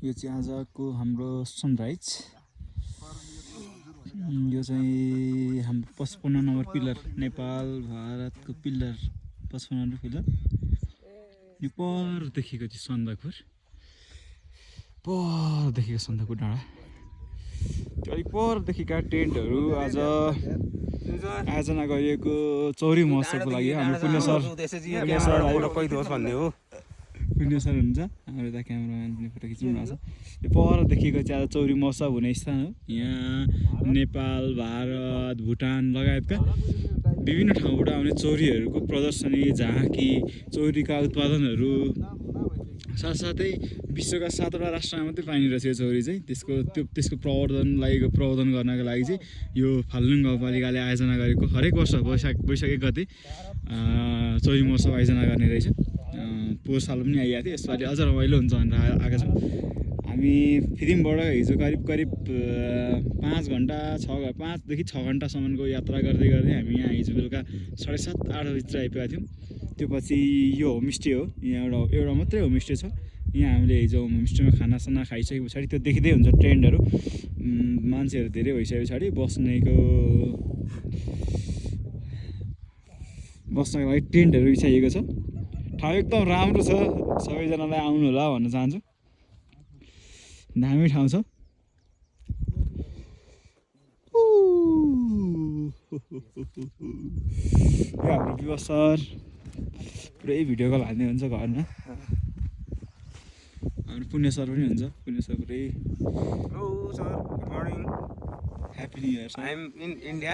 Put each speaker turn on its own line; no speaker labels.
यो चाहिँ आजको हाम्रो सनराइज। यो चाहिँ हाम्रो 55 नम्बर पिलर, नेपाल भारतको पिलर 55 नम्बर पिलर। यो परदेखिको चाहिँ सन्दकपुर, परदेखिको सन्दकपुर डाँडा। त्यो अलिक परदेखिका टेन्टहरू आज आयोजना गरिएको चौरी महोत्सवको लागि हाम्रो पुण्य सर हुनुहुन्छ, हाम्रो यता क्यामेराम्यान पनि फोटो खिचिरहनु भएको छ। यो परदेखिको चाहिँ आज चौरी महोत्सव हुने स्थान हो। यहाँ नेपाल, भारत, भुटान लगायतका विभिन्न ठाउँबाट आउने चौरीहरूको प्रदर्शनी, झाँकी, चौरीका उत्पादनहरू, साथसाथै विश्वका 7वटा राष्ट्रमा मात्रै पाइने रहेछ यो चौरी चाहिँ। त्यसको प्रवर्धन गर्नको लागि चाहिँ यो फालुङ गाउँपालिकाले आयोजना गरेको हरेक वर्ष वैशाख 1 गते चौरी महोत्सव आयोजना गर्ने रहेछ। पोहोर साल पनि आइरहेको थियो, यसपालि अझ रमाइलो हुन्छ भनेर आएका छौँ। हामी फिल्मबाट हिजो करिब 5देखि 6 घन्टासम्मको यात्रा गर्दै हामी यहाँ हिजो बेलुका 7:30-8 बजीतिर आइपुगेका थियौँ। त्यो पछि यो होमस्टे हो, यहाँ एउटा मात्रै होमस्टे छ। यहाँ हामीले हिजो होमस्टेमा खानासाना खाइसके पछाडि त्यो देखिँदै हुन्छ टेन्टहरू, मान्छेहरू धेरै भइसके पछाडि बस्नको लागि टेन्टहरू बिछाइएको छ। ठाउँ एकदम राम्रो छ, सबैजनालाई आउनु होला भन्न चाहन्छु। दामी ठाउँ छ। यो हाम्रो विवाह सर पुरै भिडियो कल हाल्ने हुन्छ घरमा। हाम्रो पुण्य सर पनि हुन्छ, पुण्य सर पुरै।
Hello sir, good morning.
Happy new year sir.
I am in India.